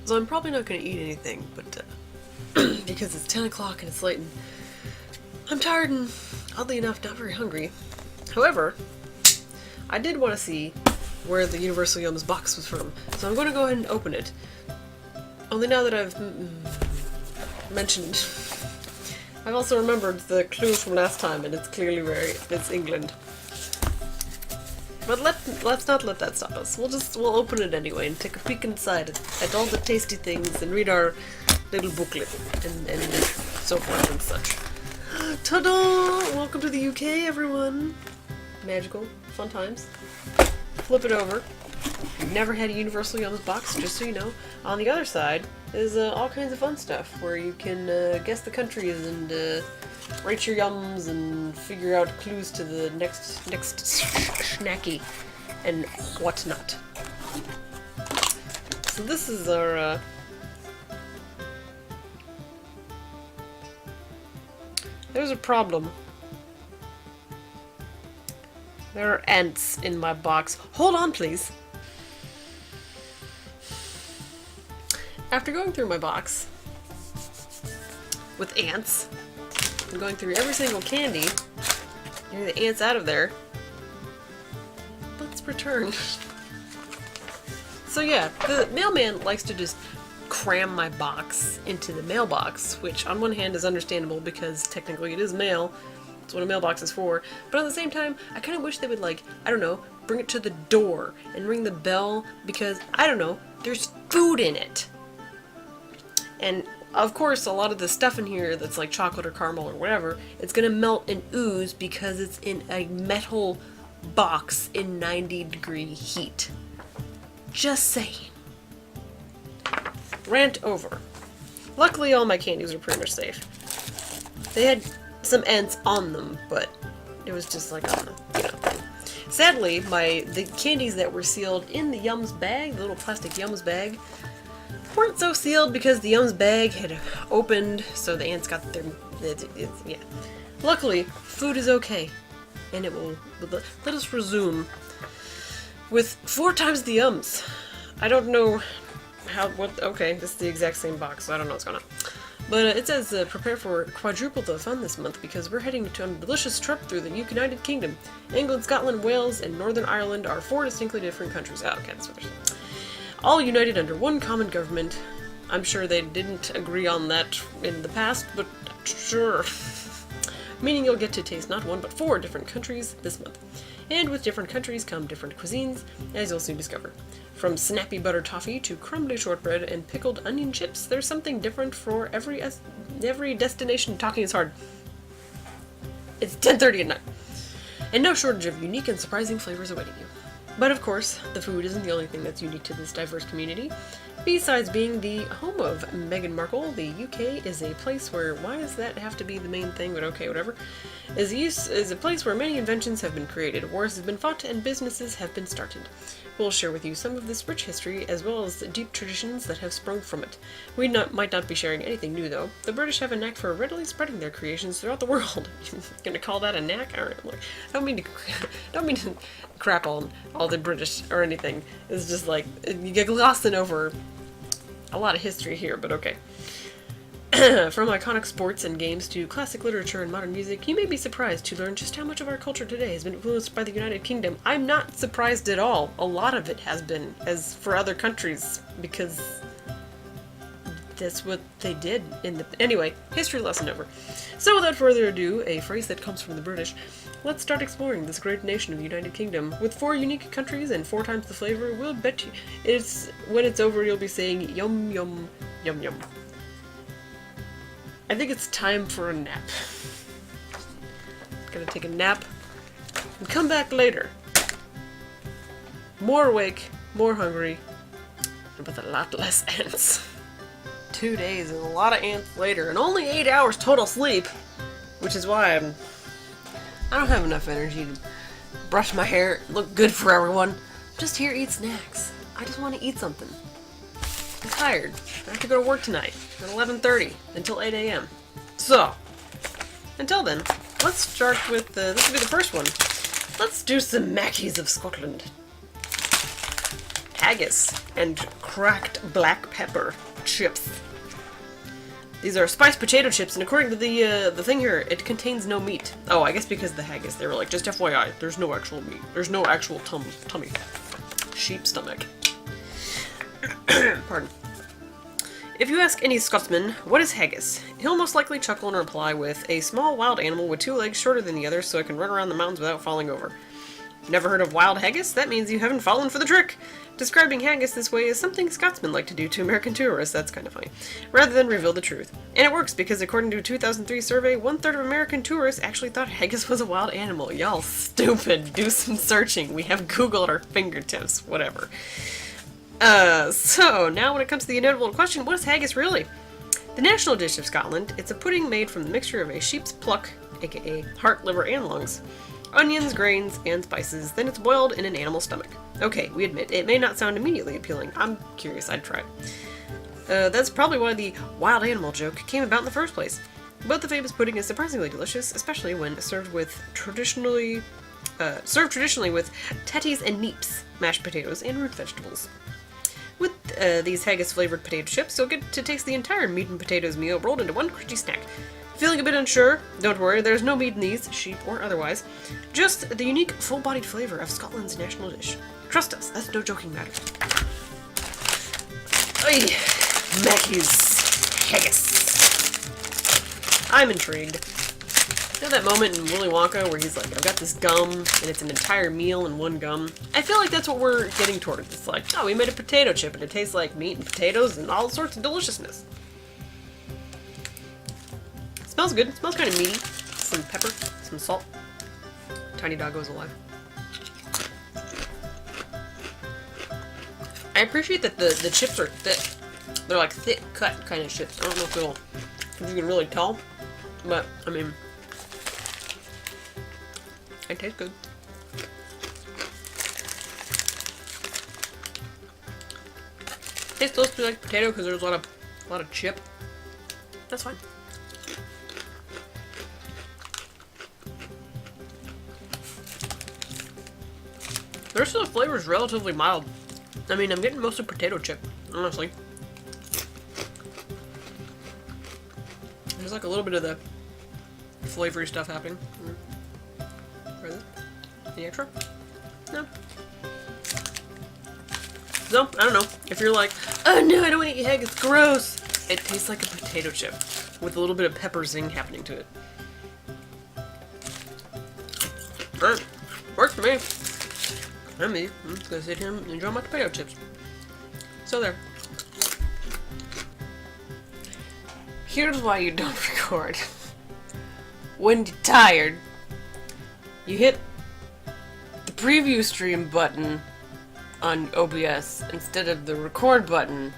So I'm probably not going to eat anything, but because it's 10 o'clock and it's late and I'm tired and, oddly enough, not very hungry. However, I did want to see where the Universal Yums box was from, so I'm going to go ahead and open it. Only now that I've mentioned, I've also remembered the clue from last time, and it's clearly it's England. But let's not let that stop us. We'll open it anyway and take a peek inside at all the tasty things and read our little booklet and so forth and such. Ta-da! Welcome to the UK, everyone. Magical, fun times. Flip it over. You've never had a Universal Yums box, just so you know. On the other side is all kinds of fun stuff where you can guess the countries and rate your yums and figure out clues to the next snacky and whatnot. So this is our there's a problem. There are ants in my box. Hold on, please. After going through my box with ants, and going through every single candy, getting the ants out of there, let's return. So yeah, the mailman likes to just cram my box into the mailbox, which on one hand is understandable because technically it is mail. That's what a mailbox is for. But at the same time, I kind of wish they would, like, I don't know, bring it to the door and ring the bell because, I don't know, there's food in it. And of course, a lot of the stuff in here that's like chocolate or caramel or whatever, it's gonna melt and ooze because it's in a metal box in 90-degree heat. Just saying. Rant over. Luckily, all my candies are pretty much safe. They had some ants on them, but it was just like, you know. Sadly, the candies that were sealed in the Yums bag, the little plastic Yums bag, weren't so sealed because the Yums bag had opened, so the ants got their... yeah. Luckily, food is okay, and it will... Let us resume with 4 times the Yums. I don't know okay, this is the exact same box, so I don't know what's going on. But it says, prepare for quadruple the fun this month because we're heading to a delicious trip through the United Kingdom. England, Scotland, Wales, and Northern Ireland are 4 distinctly different countries. Oh, okay, that's what they're saying. All united under one common government. I'm sure they didn't agree on that in the past, but sure. Meaning you'll get to taste not 1 but 4 different countries this month. And with different countries come different cuisines, as you'll soon discover. From snappy butter toffee to crumbly shortbread and pickled onion chips, there's something different for every destination. Talking is hard. It's 10:30 at night. And no shortage of unique and surprising flavors awaiting you. But of course, the food isn't the only thing that's unique to this diverse community. Besides being the home of Meghan Markle, the UK is a place where, why does that have to be the main thing, but okay, whatever, is a place where many inventions have been created, wars have been fought, and businesses have been started. We'll share with you some of this rich history, as well as the deep traditions that have sprung from it. We might not be sharing anything new, though. The British have a knack for readily spreading their creations throughout the world. Gonna call that a knack? Alright, I don't mean to crap on all the British or anything. It's just like, you get glossing over a lot of history here, but okay. From iconic sports and games to classic literature and modern music, you may be surprised to learn just how much of our culture today has been influenced by the United Kingdom. I'm not surprised at all. A lot of it has been, as for other countries, because that's what they did in the... Anyway, history lesson over. So without further ado, a phrase that comes from the British, let's start exploring this great nation of the United Kingdom. With 4 unique countries and 4 times the flavor, we'll bet you when it's over you'll be saying yum yum yum yum. I think it's time for a nap. Gonna take a nap and come back later. More awake, more hungry, and with a lot less ants. 2 days and a lot of ants later, and only 8 hours total sleep, which is why I don't have enough energy to brush my hair, look good for everyone. I'm just here to eat snacks. I just want to eat something. I'm tired. I have to go to work tonight at 11:30 until 8 a.m. So, until then, let's start with, this will be the first one. Let's do some Mackies of Scotland. Haggis and cracked black pepper chips. These are spiced potato chips, and according to the thing here, it contains no meat. Oh, I guess because of the haggis, they were like, just FYI, there's no actual meat. There's no actual tummy. Sheep stomach. Pardon. If you ask any Scotsman, what is haggis? He'll most likely chuckle and reply with, a small wild animal with 2 legs shorter than the others so it can run around the mountains without falling over. Never heard of wild haggis? That means you haven't fallen for the trick! Describing haggis this way is something Scotsmen like to do to American tourists, that's kind of funny, rather than reveal the truth. And it works, because according to a 2003 survey, 1/3 of American tourists actually thought haggis was a wild animal. Y'all stupid. Do some searching. We have Google at our fingertips. Whatever. So, now when it comes to the inevitable question, what is haggis really? The national dish of Scotland, it's a pudding made from the mixture of a sheep's pluck, aka heart, liver, and lungs, onions, grains, and spices, then it's boiled in an animal's stomach. Okay, we admit, it may not sound immediately appealing. I'm curious, I'd try it. That's probably why the wild animal joke came about in the first place. But the famous pudding is surprisingly delicious, especially when served traditionally with tatties and neeps, mashed potatoes, and root vegetables. With these haggis-flavored potato chips, you'll get to taste the entire meat and potatoes meal rolled into one crunchy snack. Feeling a bit unsure? Don't worry, there's no meat in these, sheep or otherwise. Just the unique, full-bodied flavor of Scotland's national dish. Trust us, that's no joking matter. Ay, Mackie's haggis. I'm intrigued. You know that moment in Willy Wonka where he's like, I've got this gum, and it's an entire meal in one gum? I feel like that's what we're getting towards. It's like, oh, we made a potato chip, and it tastes like meat and potatoes and all sorts of deliciousness. Smells good. It smells kind of meaty. Some pepper, some salt. Tiny doggo's alive. I appreciate that the chips are thick. They're like thick cut kind of chips. I don't know if you can really tell, but I mean, it tastes good. Tastes close to like potato because there's a lot of chip. That's fine. The rest of the flavor is relatively mild. I mean, I'm getting most of potato chip, honestly. There's like a little bit of the flavory stuff happening. Where is it? Any extra? No. No, I don't know. If you're like, oh no, I don't want to eat egg, it's gross. It tastes like a potato chip with a little bit of pepper zing happening to it. Alright, works for me. I'm just gonna sit here and enjoy my potato chips. So there. Here's why you don't record. When you're tired, you hit the preview stream button on OBS instead of the record button,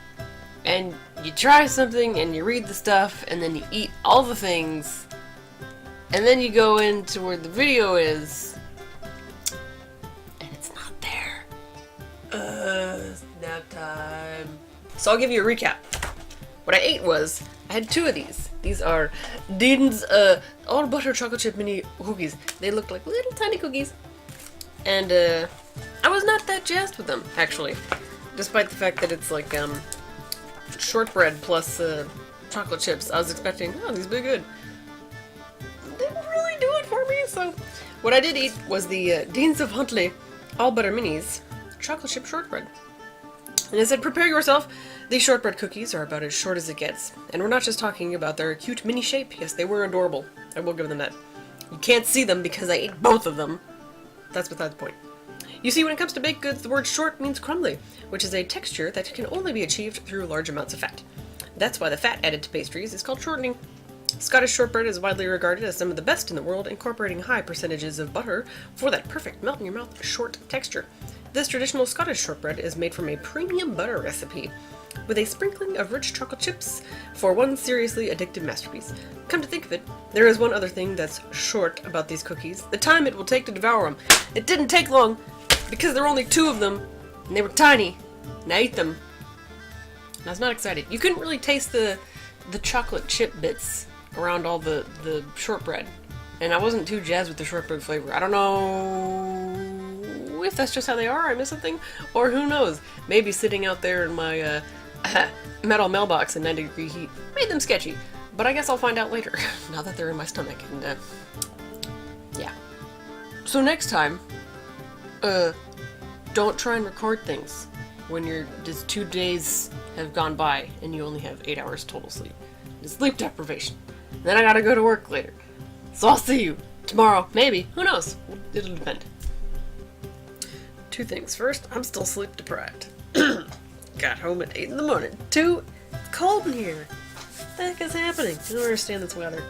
and you try something and you read the stuff and then you eat all the things, and then you go into where the video is and it's not there. Nap time. So I'll give you a recap. What I ate was, I had 2 of these. These are Dean's all butter chocolate chip mini cookies. They looked like little tiny cookies. And I was not that jazzed with them, actually. Despite the fact that it's like shortbread plus chocolate chips. I was expecting, oh, these will be good. Didn't really do it for me, so. What I did eat was the Dean's of Huntley all butter minis chocolate chip shortbread. And it said, prepare yourself. These shortbread cookies are about as short as it gets. And we're not just talking about their cute mini shape. Yes, they were adorable. I will give them that. You can't see them because I ate both of them. That's beside the point. You see, when it comes to baked goods, the word short means crumbly, which is a texture that can only be achieved through large amounts of fat. That's why the fat added to pastries is called shortening. Scottish shortbread is widely regarded as some of the best in the world, incorporating high percentages of butter for that perfect melt-in-your-mouth short texture. This traditional Scottish shortbread is made from a premium butter recipe, with a sprinkling of rich chocolate chips for one seriously addictive masterpiece. Come to think of it, there is one other thing that's short about these cookies: the time it will take to devour them. It didn't take long, because there were only 2 of them, and they were tiny, and I ate them. And I was not excited. You couldn't really taste the chocolate chip bits around all the shortbread, and I wasn't too jazzed with the shortbread flavor. I don't know if that's just how they are, I miss something, or who knows, maybe sitting out there in my metal mailbox in 90-degree heat made them sketchy. But I guess I'll find out later, now that they're in my stomach, and yeah. So next time, don't try and record things when just 2 days have gone by and you only have 8 hours total sleep. It's sleep deprivation. Then I gotta go to work later. So I'll see you tomorrow, maybe. Who knows? It'll depend. 2 things. First, I'm still sleep deprived. Got home at 8 in the morning. 2, it's cold in here. What the heck is happening? I don't understand this weather.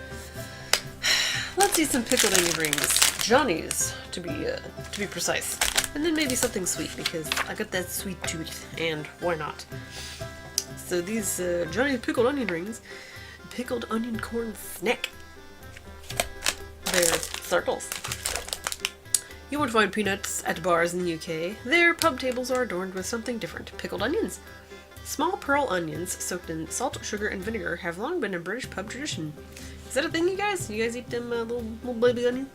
Let's eat some pickled onion rings. Johnny's, to be precise. And then maybe something sweet, because I got that sweet tooth, and why not? So these Johnny's pickled onion rings, pickled onion corn snack. They're circles. You won't find peanuts at bars in the UK. Their pub tables are adorned with something different. Pickled onions. Small pearl onions soaked in salt, sugar, and vinegar have long been a British pub tradition. Is that a thing, you guys? You guys eat them little baby onions?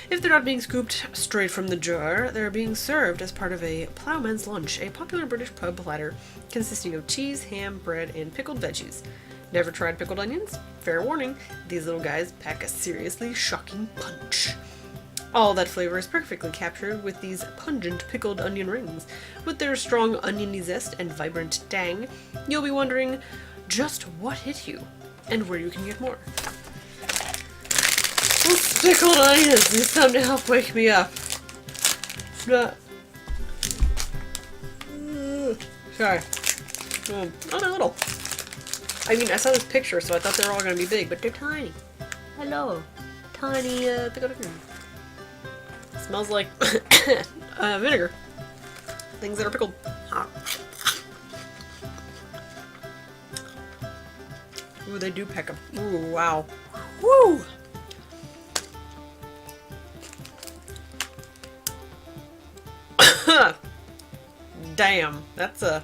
If they're not being scooped straight from the jar, they're being served as part of a ploughman's lunch, a popular British pub platter consisting of cheese, ham, bread, and pickled veggies. Never tried pickled onions? Fair warning, these little guys pack a seriously shocking punch. All that flavor is perfectly captured with these pungent pickled onion rings. With their strong oniony zest and vibrant tang, you'll be wondering just what hit you, and where you can get more. Those pickled onions need something to help wake me up. Not. Sorry. Only a little. I mean, I saw this picture, so I thought they were all going to be big, but they're tiny. Hello. Tiny pickled onion. Smells like vinegar. Things that are pickled. Ooh, they do peck them. Ooh, wow. Woo! Damn, that's a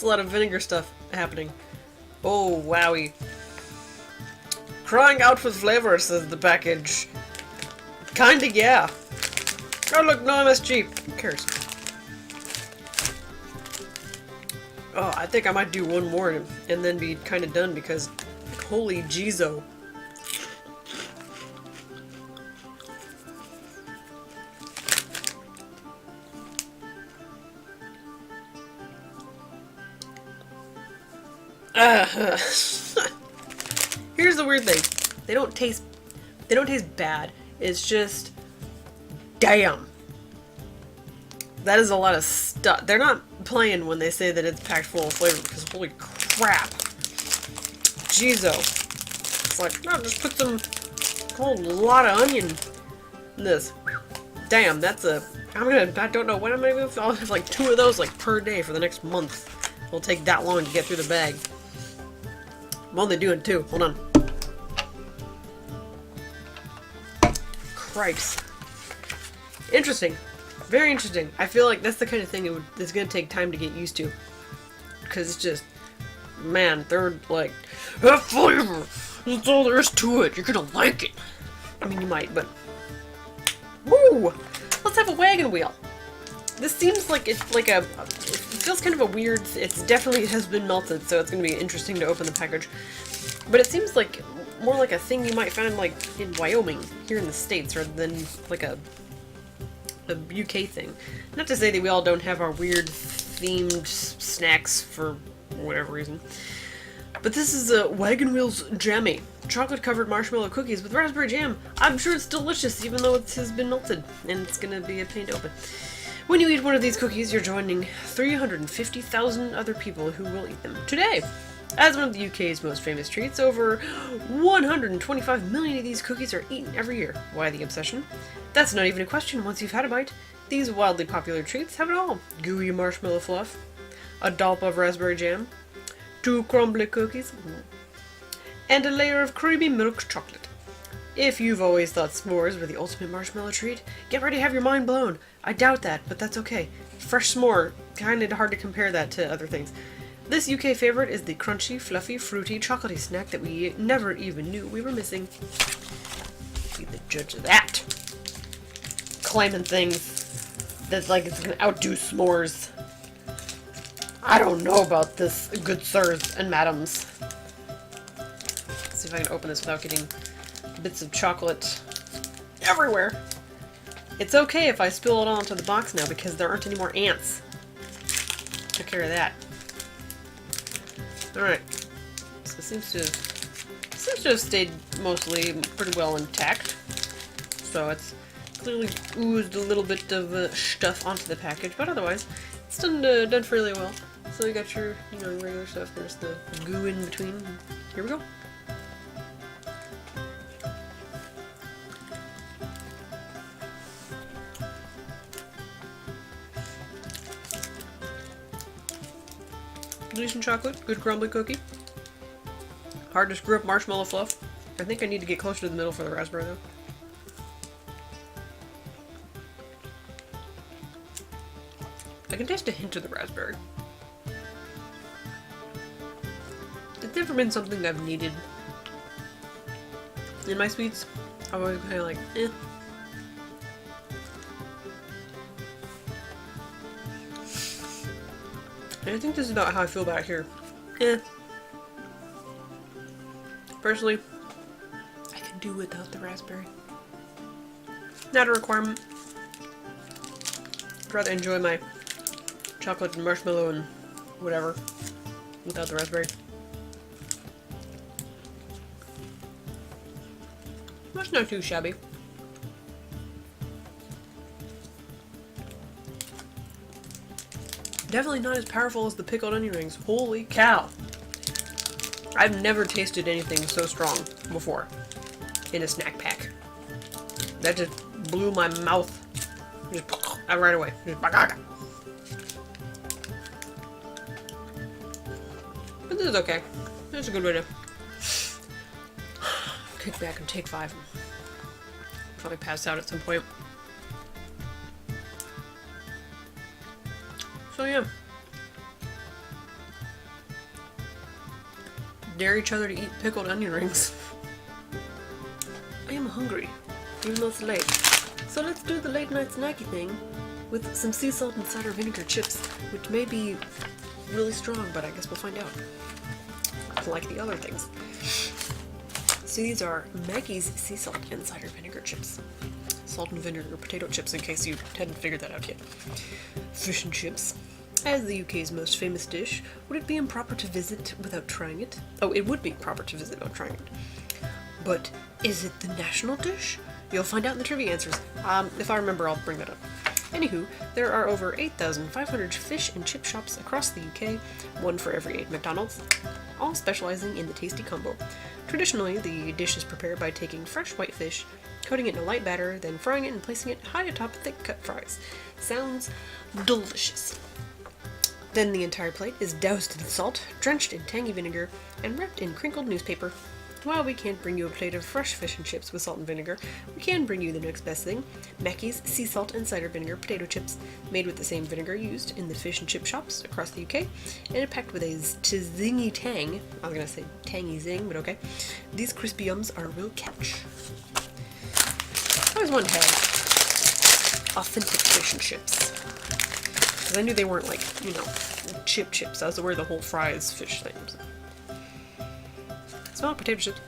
lot of vinegar stuff happening. Oh, wowie. Crying out for flavor, says the package. Kinda, yeah. Oh, look, no MSG. Who cares? Oh, I think I might do one more and then be kinda done because holy Jeezo. Here's the weird thing. They don't taste bad. It's just damn. That is a lot of stuff. They're not playing when they say that it's packed full of flavor because holy crap. Jeezo. It's like, no, just put some whole lot of onion in this. Damn, that's a I don't know when I'm gonna move. I'll have like 2 of those like per day for the next month. It'll take that long to get through the bag. I'm only doing 2. Hold on. Cripes. Interesting. Very interesting. I feel like that's the kind of thing it's going to take time to get used to. Because it's just, man, they're like, have flavor! That's all there is to it. You're going to like it. I mean, you might, but... Woo! Let's have a wagon wheel. This seems like it's like it feels kind of a weird, it definitely has been melted, so it's going to be interesting to open the package. But it seems like more like a thing you might find like in Wyoming, here in the States, rather than like a UK thing. Not to say that we all don't have our weird themed snacks for whatever reason. But this is a Wagon Wheel Jammie. Chocolate-covered marshmallow cookies with raspberry jam. I'm sure it's delicious, even though it has been melted, and it's going to be a pain to open. When you eat one of these cookies, you're joining 350,000 other people who will eat them today. As one of the UK's most famous treats, over 125 million of these cookies are eaten every year. Why the obsession? That's not even a question once you've had a bite. These wildly popular treats have it all. Gooey marshmallow fluff, a dollop of raspberry jam, 2 crumbly cookies, and a layer of creamy milk chocolate. If you've always thought s'mores were the ultimate marshmallow treat, get ready to have your mind blown. I doubt that, but that's okay. Fresh s'more, kinda hard to compare that to other things. This UK favorite is the crunchy, fluffy, fruity, chocolatey snack that we never even knew we were missing. judge that. Claiming things that's like it's gonna outdo s'mores. I don't know about this, good sirs and madams. Let's see if I can open this without getting bits of chocolate everywhere. It's okay if I spill it all into the box now because there aren't any more ants. Took care of that. Alright. So it seems to have stayed mostly pretty well intact. So it's clearly oozed a little bit of stuff onto the package, but otherwise it's done fairly well. So you got your, you know, regular stuff. There's the goo in between. Here we go. Decent chocolate, good crumbly cookie. Hard to screw up marshmallow fluff. I think I need to get closer to the middle for the raspberry though. I can taste a hint of the raspberry. It's never been something I've needed in my sweets. I'm always kind of like, eh. And I think this is about how I feel about it here. Eh. Personally, I can do without the raspberry. Not a requirement. I'd rather enjoy my chocolate and marshmallow and whatever without the raspberry. That's not too shabby. Definitely not as powerful as the pickled onion rings. Holy cow! I've never tasted anything so strong before in a snack pack. That just blew my mouth just right away. Just, but this is okay. That's a good way to kick back and take 5. Probably pass out at some point. So yeah. Dare each other to eat pickled onion rings. I am hungry, even though it's late. So let's do the late night snacky thing with some sea salt and cider vinegar chips, which may be really strong, but I guess we'll find out. Like the other things. So these are Mackie's sea salt and cider vinegar chips. Salt and vinegar potato chips, in case you hadn't figured that out yet. Fish and chips. As the UK's most famous dish, would it be improper to visit without trying it? Oh, it would be proper to visit without trying it. But is it the national dish? You'll find out in the trivia answers. If I remember, I'll bring that up. Anywho, there are over 8,500 fish and chip shops across the UK, one for every 8 McDonald's, all specializing in the tasty combo. Traditionally, the dish is prepared by taking fresh white fish, coating it in a light batter, then frying it and placing it high atop thick-cut fries. Sounds delicious. Then the entire plate is doused in salt, drenched in tangy vinegar, and wrapped in crinkled newspaper. While we can't bring you a plate of fresh fish and chips with salt and vinegar, we can bring you the next best thing, Mackie's sea salt and cider vinegar potato chips, made with the same vinegar used in the fish and chip shops across the UK, and packed with a zingy tang. I was gonna say tangy zing, but okay. These crispy yums are a real catch. I always wanted to have authentic fish and chips. Because I knew they weren't like, you know, chips. I was aware of the whole fries fish things. Smell like potato chips.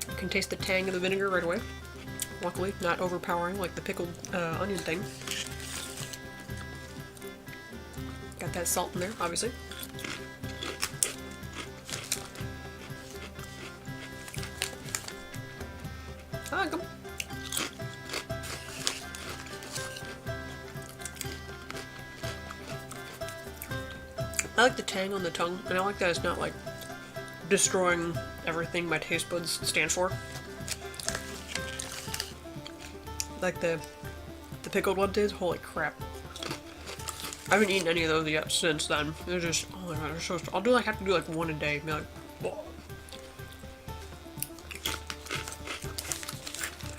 You can taste the tang of the vinegar right away. Luckily, not overpowering like the pickled onion thing. Got that salt in there, obviously. I like them. I like the tang on the tongue, and I like that it's not like destroying everything my taste buds stand for. Like the pickled one did. Holy crap! I haven't eaten any of those yet since then. They're just, oh my god, they're so. Have to do like one a day. Be like, whoa.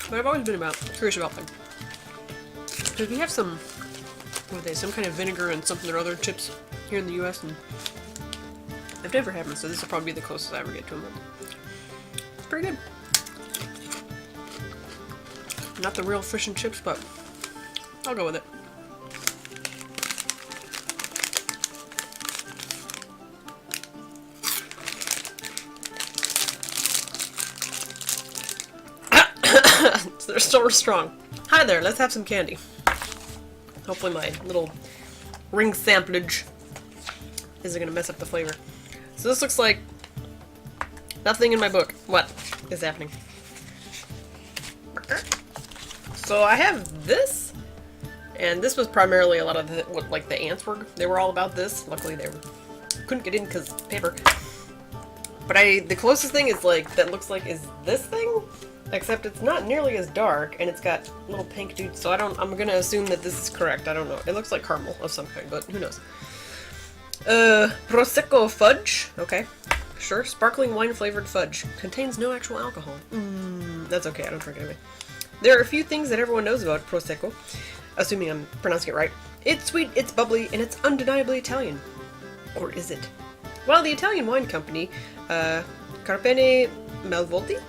But I've always been curious about them because we have some, what are they? Some kind of vinegar and something or other chips here in the US, and I've never had them, so this will probably be the closest I ever get to them. pretty good. Not the real fish and chips, but I'll go with it. They're so strong. Hi there, let's have some candy. Hopefully my little ring samplage isn't gonna mess up the flavor. So this looks like nothing in my book. What is happening? So I have this, and this was primarily a lot of the, what like the ants were. They were all about this. Luckily they couldn't get in because paper. But the closest thing is like that looks like is this thing. Except it's not nearly as dark, and it's got little pink dudes, so I'm gonna assume that this is correct. I don't know. It looks like caramel of some kind, but who knows. Prosecco Fudge. Okay. Sure. Sparkling wine flavored fudge. Contains no actual alcohol. That's okay, I don't drink it anyway. There are a few things that everyone knows about Prosecco, assuming I'm pronouncing it right. It's sweet, it's bubbly, and it's undeniably Italian. Or is it? While the Italian wine company, Carpene Malvolti,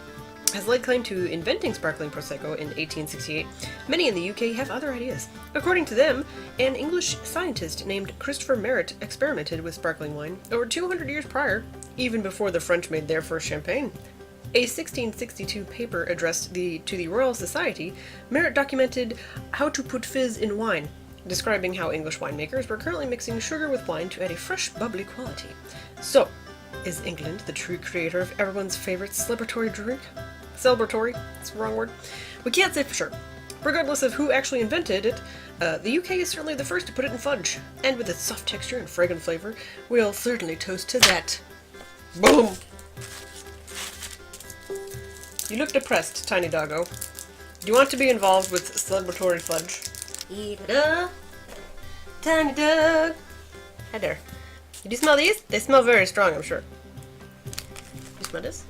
has laid claim to inventing sparkling Prosecco in 1868, many in the UK have other ideas. According to them, an English scientist named Christopher Merritt experimented with sparkling wine over 200 years prior, even before the French made their first champagne. A 1662 paper addressed to the Royal Society, Merritt documented how to put fizz in wine, describing how English winemakers were currently mixing sugar with wine to add a fresh, bubbly quality. So, is England the true creator of everyone's favorite celebratory drink? Celebratory, that's the wrong word. We can't say for sure. Regardless of who actually invented it, the UK is certainly the first to put it in fudge, and with its soft texture and fragrant flavor, we'll certainly toast to that. Boom! You look depressed, tiny doggo. Do you want to be involved with celebratory fudge? Eat it up, tiny dog. Hi there. Did you smell these? They smell very strong, I'm sure. You smell this?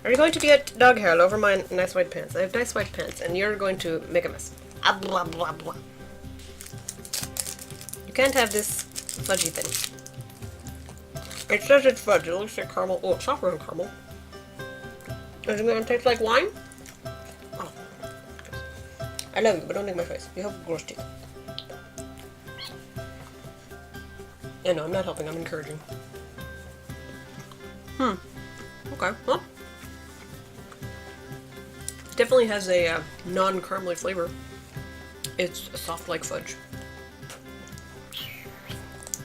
Are you going to get dog hair all over my nice white pants? I have nice white pants, and you're going to make a mess. Ah, blah, blah, blah. You can't have this fudgy thing. It says it's fudge. It looks like caramel. Oh, it's softer than caramel. Is it going to taste like wine? Oh. I love you, but don't lick my face. You have gross teeth. Yeah, no, I'm not helping. I'm encouraging. Okay, well. It definitely has a non-caramely flavor. It's soft like fudge.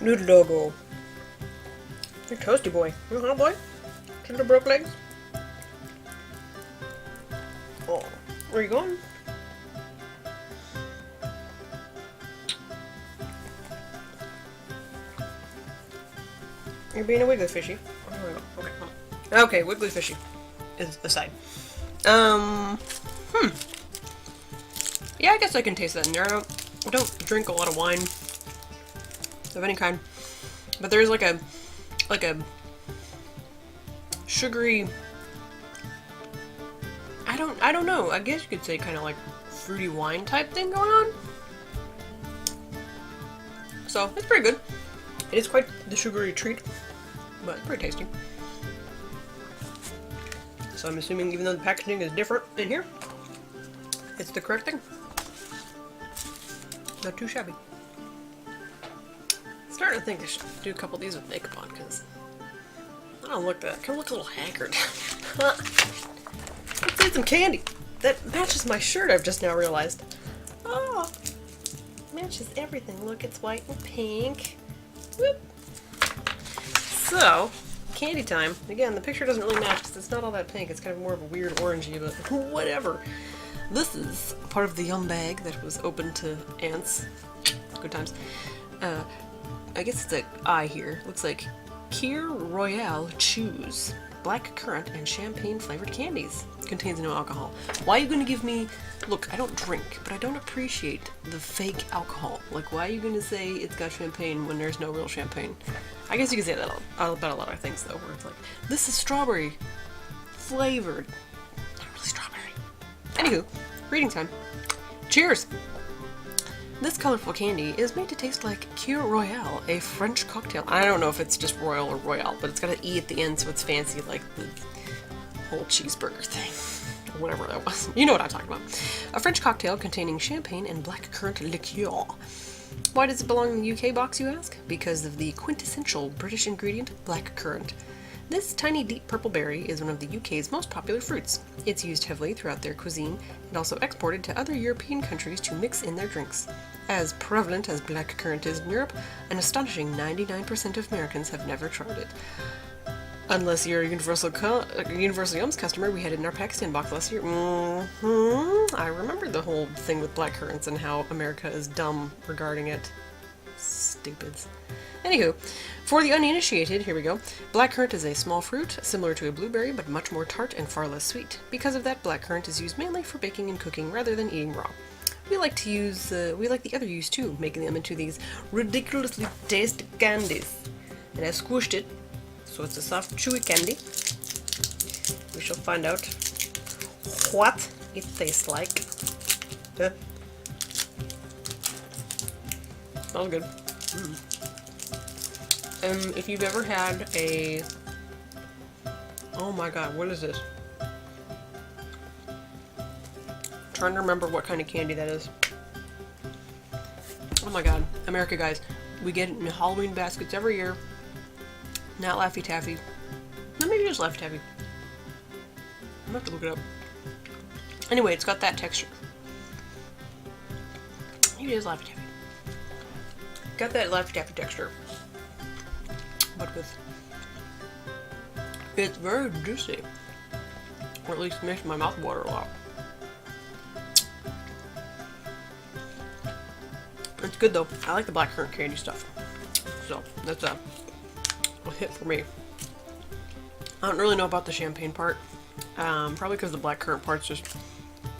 Noodle doggo. You're toasty boy. Uh-huh, boy. Kinder broke legs. Oh, where are you going? You're being a wiggly fishy. Oh, okay, okay, wiggly fishy is aside. Yeah, I guess I can taste that in there. I don't drink a lot of wine of any kind, but there's like a sugary. I don't know. I guess you could say kind of like fruity wine type thing going on. So it's pretty good. It is quite the sugary treat, but it's pretty tasty. So I'm assuming even though the packaging is different in here, it's the correct thing. Not too shabby. Starting to think I should do a couple of these with makeup on, because I don't look that. I kind of look a little haggard. Let's eat some candy. That matches my shirt, I've just now realized. Oh, matches everything. Look, it's white and pink. Whoop. So, candy time. Again, the picture doesn't really match because it's not all that pink. It's kind of more of a weird orangey, but whatever. This is part of the yum bag that was open to ants. Good times. I guess it's an I here. Looks like Kir Royal Chews. Blackcurrant and champagne flavored candies. Contains no alcohol. Why are you going to give me... Look, I don't drink, but I don't appreciate the fake alcohol. Like, why are you going to say it's got champagne when there's no real champagne? I guess you can say that about a lot of things, though, where it's like, this is strawberry flavored. Not really strawberry. Anywho, reading time. Cheers! This colorful candy is made to taste like Kir Royal, a French cocktail. I don't know if it's just Royal or Royale, but it's got an E at the end, so it's fancy, like the whole cheeseburger thing. Or whatever that was. You know what I'm talking about. A French cocktail containing champagne and blackcurrant liqueur. Why does it belong in the UK box, you ask? Because of the quintessential British ingredient, blackcurrant. This tiny deep purple berry is one of the UK's most popular fruits. It's used heavily throughout their cuisine and also exported to other European countries to mix in their drinks. As prevalent as blackcurrant is in Europe, an astonishing 99% of Americans have never tried it. Unless you're a Universal Yums customer we had it in our Pakistan box last year. I remember the whole thing with blackcurrants and how America is dumb regarding it. Stupids. Anywho, for the uninitiated, here we go. Blackcurrant is a small fruit, similar to a blueberry, but much more tart and far less sweet. Because of that, blackcurrant is used mainly for baking and cooking rather than eating raw. We like the other use too, making them into these ridiculously tasty candies. And I squished it, so it's a soft, chewy candy. We shall find out what it tastes like. Smells good. If you've ever had a... Oh my god, what is this? I'm trying to remember what kind of candy that is. Oh my god, America guys. We get it in Halloween baskets every year. Not Laffy Taffy. No, maybe just Laffy Taffy. I'm gonna have to look it up. Anyway, it's got that texture. Maybe it is Laffy Taffy. Got that Laffy Taffy texture. But with... It's very juicy. Or at least makes my mouth water a lot. It's good though. I like the blackcurrant candy stuff. So, that's a hit for me. I don't really know about the champagne part. Probably because the blackcurrant part's just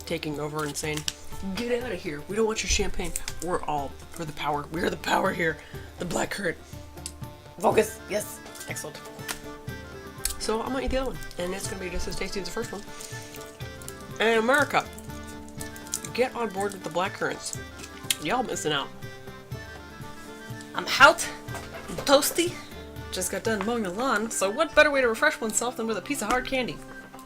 taking over and saying, get out of here. We don't want your champagne. We're the power. We're the power here. The blackcurrant. Focus. Yes. Excellent. So I'm gonna eat the other one. And it's gonna be just as tasty as the first one. And America, get on board with the blackcurrants. Y'all missing out. I'm out. I'm toasty. Just got done mowing the lawn, so what better way to refresh oneself than with a piece of hard candy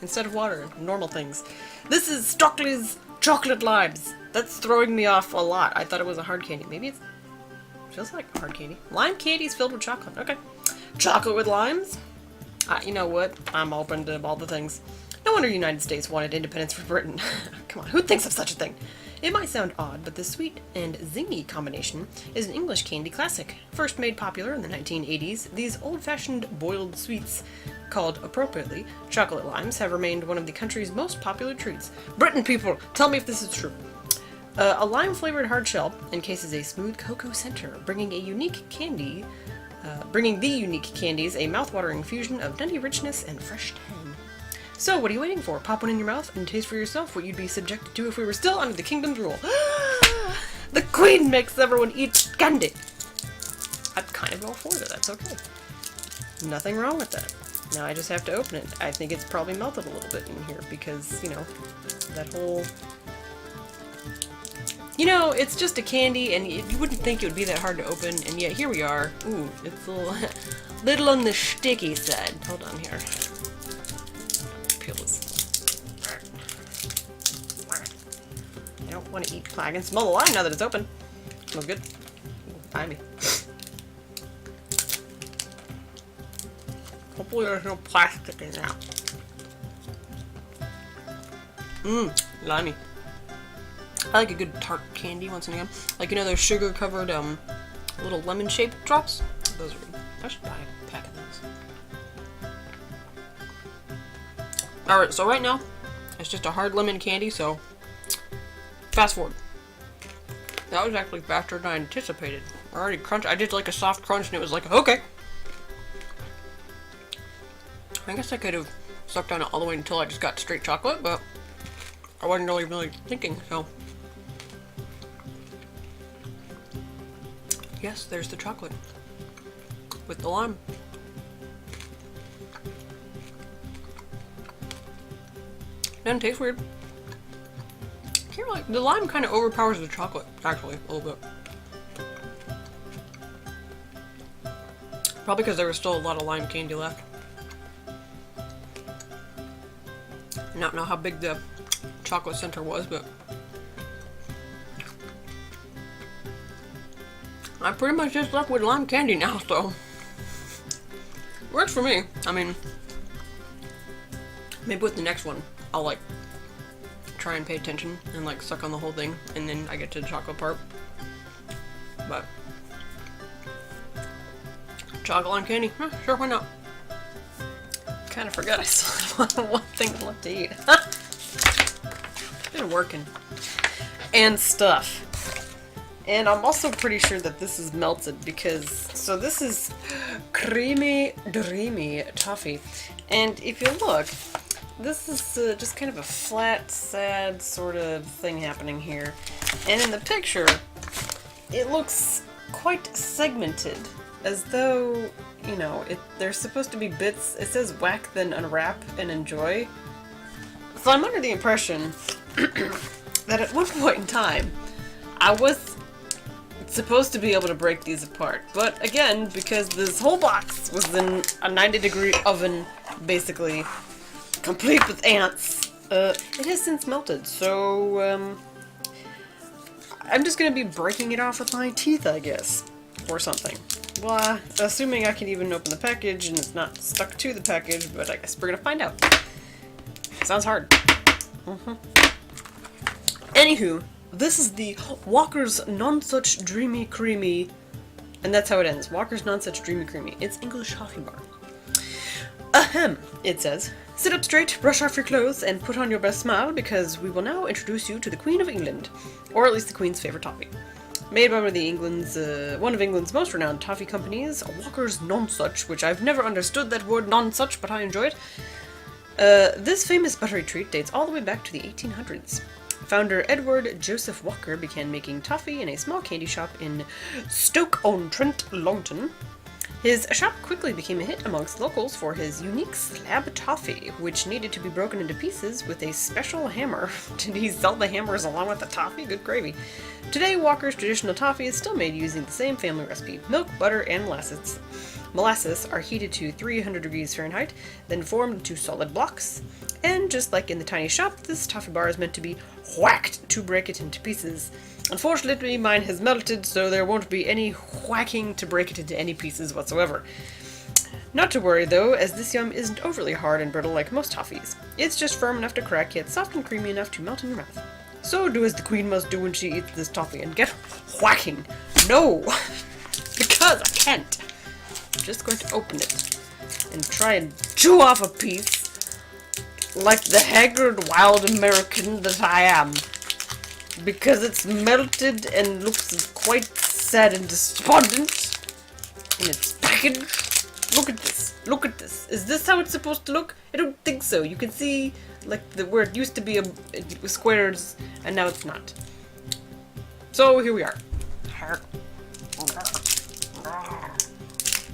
instead of water and normal things. This is Stockley's chocolate limes. That's throwing me off a lot. I thought it was a hard candy. Maybe it feels like hard candy. Lime candy is filled with chocolate. Okay. Chocolate with limes? You know what? I'm open to all the things. No wonder the United States wanted independence from Britain. Come on, who thinks of such a thing? It might sound odd, but the sweet and zingy combination is an English candy classic. First made popular in the 1980s, these old-fashioned boiled sweets, called appropriately chocolate limes, have remained one of the country's most popular treats. Britain people, tell me if this is true. A lime-flavored hard shell encases a smooth cocoa center, bringing the unique candies a mouth-watering fusion of nutty richness and fresh tang. So, what are you waiting for? Pop one in your mouth and taste for yourself what you'd be subjected to if we were still under the kingdom's rule. The Queen makes everyone eat candy! I'm kind of all for it, that's okay. Nothing wrong with that. Now I just have to open it. I think it's probably melted a little bit in here because, you know, that whole... You know, it's just a candy and you wouldn't think it would be that hard to open, and yet here we are. Ooh, it's a little on the sticky side. Hold on here. Peel this. I don't want to eat pie. I can smell the lime now that it's open. Smells good. Limey. Hopefully there's no plastic in there. Limey. I like a good tart candy once and again. Like, you know those sugar-covered, little lemon-shaped drops? Those are good. I should buy a pack of those. Alright, so right now, it's just a hard lemon candy, so fast forward. That was actually faster than I anticipated. I already crunched. I did like a soft crunch and it was like, okay. I guess I could have sucked on it all the way until I just got straight chocolate, but I wasn't really thinking, so. Yes, there's the chocolate with the lime. Doesn't taste weird. Can't really, the lime kind of overpowers the chocolate, actually, a little bit. Probably because there was still a lot of lime candy left. I don't know how big the chocolate center was, but I'm pretty much just left with lime candy now, so works for me. I mean, maybe with the next one, I'll like try and pay attention and like suck on the whole thing, and then I get to the chocolate part. But chocolate lime candy, sure, why not? Kind of forgot I still had one thing left to eat. Been working. And stuff. And I'm also pretty sure that this is melted because, so this is creamy, dreamy toffee. And if you look, this is just kind of a flat, sad sort of thing happening here. And in the picture, it looks quite segmented, as though, you know, there's supposed to be bits. It says whack, then unwrap, and enjoy. So I'm under the impression that at one point in time, I was supposed to be able to break these apart. But again, because this whole box was in a 90-degree oven, basically, complete with ants, it has since melted. So, I'm just gonna be breaking it off with my teeth, I guess. Or something. Well, assuming I can even open the package and it's not stuck to the package, but I guess we're gonna find out. Sounds hard. Anywho, this is the Walker's Nonsuch Dreamy Creamy, and that's how it ends. Walker's Nonsuch Dreamy Creamy. It's English coffee bar. Ahem, it says. Sit up straight, brush off your clothes, and put on your best smile, because we will now introduce you to the Queen of England, or at least the Queen's favorite toffee. Made by one of England's most renowned toffee companies, Walker's Nonsuch, which I've never understood that word Nonsuch, but I enjoy it. This famous buttery treat dates all the way back to the 1800s. Founder Edward Joseph Walker began making toffee in a small candy shop in Stoke-on-Trent, Longton. His shop quickly became a hit amongst locals for his unique slab toffee, which needed to be broken into pieces with a special hammer. Did he sell the hammers along with the toffee? Good gravy. Today, Walker's traditional toffee is still made using the same family recipe. Milk, butter, and molasses. Molasses are heated to 300 degrees Fahrenheit, then formed into solid blocks. And just like in the tiny shop, this toffee bar is meant to be whacked to break it into pieces. Unfortunately, mine has melted, so there won't be any whacking to break it into any pieces whatsoever. Not to worry though, as this yum isn't overly hard and brittle like most toffees. It's just firm enough to crack, yet soft and creamy enough to melt in your mouth. So do as the queen must do when she eats this toffee and get whacking. No! Because I can't. I'm just going to open it and try and chew off a piece like the haggard wild American that I am. Because it's melted and looks quite sad and despondent in its package. Look at this. Look at this. Is this how it's supposed to look? I don't think so. You can see like where it used to be it was squares and now it's not. So here we are.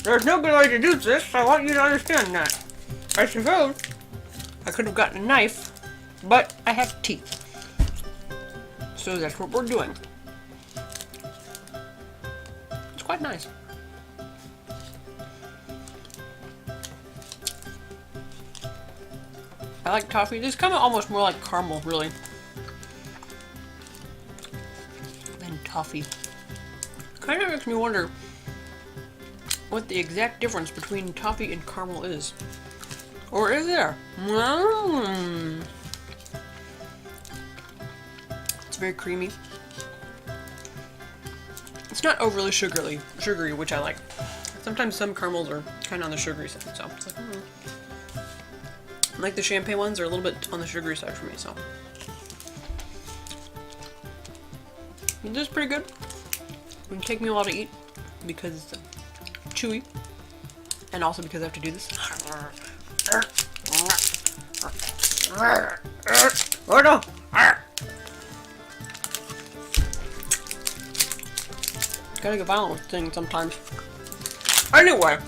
There's no good way to do this. I want you to understand that. I suppose I could have gotten a knife, but I have teeth. So that's what we're doing. It's quite nice. I like toffee. This is kind of almost more like caramel, really, than toffee. Kind of makes me wonder what the exact difference between toffee and caramel is. Or is there? It's very creamy. It's not overly sugary, which I like. Sometimes some caramels are kind of on the sugary side, so it's like, like the champagne ones are a little bit on the sugary side for me, so. This is pretty good. It would take me a while to eat because it's chewy, and also because I have to do this. Oh no! Gotta get violent with things sometimes. Anyway,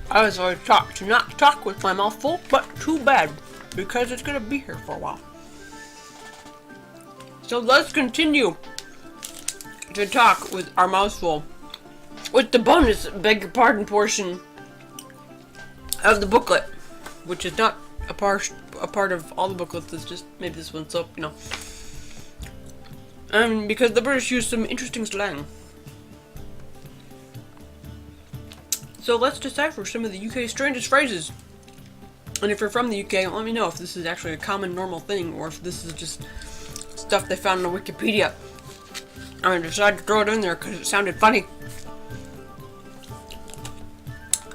I was always taught to not talk with my mouth full, but too bad, because it's gonna be here for a while. So let's continue to talk with our mouths full, with the bonus, beg your pardon, portion of the booklet. which is not a part of all the booklets. It's just maybe this one. So, you know. Because the British use some interesting slang. So let's decipher some of the UK's strangest phrases. And if you're from the UK, let me know if this is actually a common, normal thing, or if this is just stuff they found on Wikipedia. I decided to throw it in there because it sounded funny.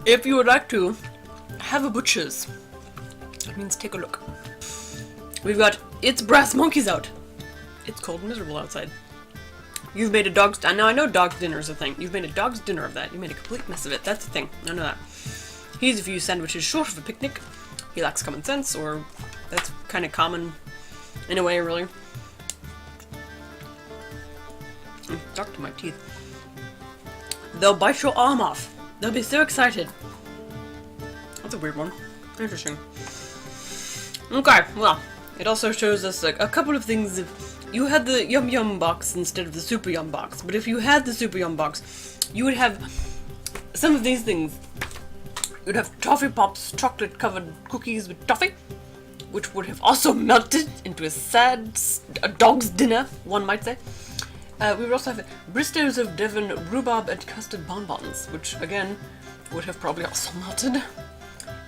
If you would like to have a butcher's, that means take a look. We've got, it's brass monkeys out. It's cold and miserable outside. You've made a dog's... Now I know dog's dinner is a thing. You've made a dog's dinner of that. You made a complete mess of it. That's the thing. I know that. He's a few sandwiches short of a picnic. He lacks common sense, or that's kind of common in a way, really. Stuck to my teeth. They'll bite your arm off. They'll be so excited. That's a weird one. Interesting. Okay, well, it also shows us like a couple of things. If you had the Yum Yum box instead of the Super Yum box, but if you had the Super Yum box, you would have some of these things. You'd have Toffee Pops chocolate-covered cookies with toffee, which would have also melted into a dog's dinner, one might say. We would also have Bristow's of Devon rhubarb and custard bonbons, which, again, would have probably also melted.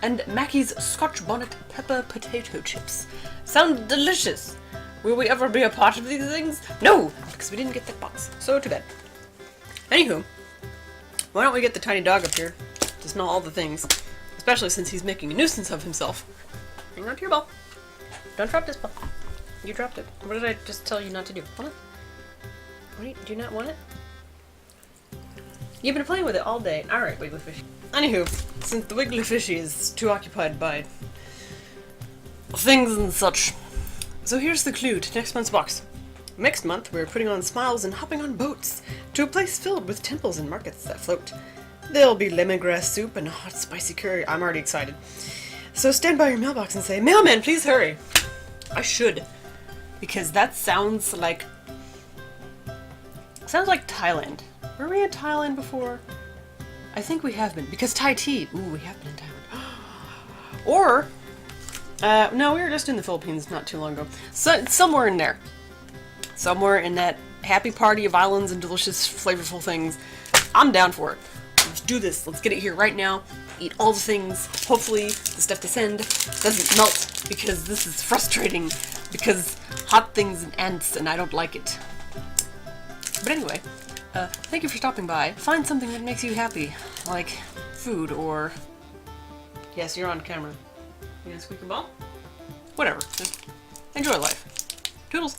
And Mackie's Scotch bonnet pepper potato chips. Sound delicious! Will we ever be a part of these things? No! Because we didn't get that box. So too bad. Anywho, why don't we get the tiny dog up here to smell all the things, especially since he's making a nuisance of himself. Hang on to your ball. Don't drop this ball. You dropped it. What did I just tell you not to do? Want it? Wait, do you not want it? You've been playing with it all day. Alright, Wiggly Fishy. Anywho, since the Wiggly Fishy is too occupied by things and such, so here's the clue to next month's box. Next month, we're putting on smiles and hopping on boats to a place filled with temples and markets that float. There'll be lemongrass soup and hot spicy curry. I'm already excited. So stand by your mailbox and say, "Mailman, please hurry." I should, because that sounds like Thailand. Were we in Thailand before? I think we have been, because Thai tea. Ooh, we have been in Thailand. Or, no, we were just in the Philippines not too long ago. So, somewhere in there. Somewhere in that happy party of islands and delicious, flavorful things. I'm down for it. Let's do this. Let's get it here right now. Eat all the things. Hopefully, the stuff they send doesn't melt, because this is frustrating. Because hot things and ants, and I don't like it. But anyway, thank you for stopping by. Find something that makes you happy, like food or... Yes, you're on camera. You gonna squeak a ball? Whatever. Just enjoy life. Toodles.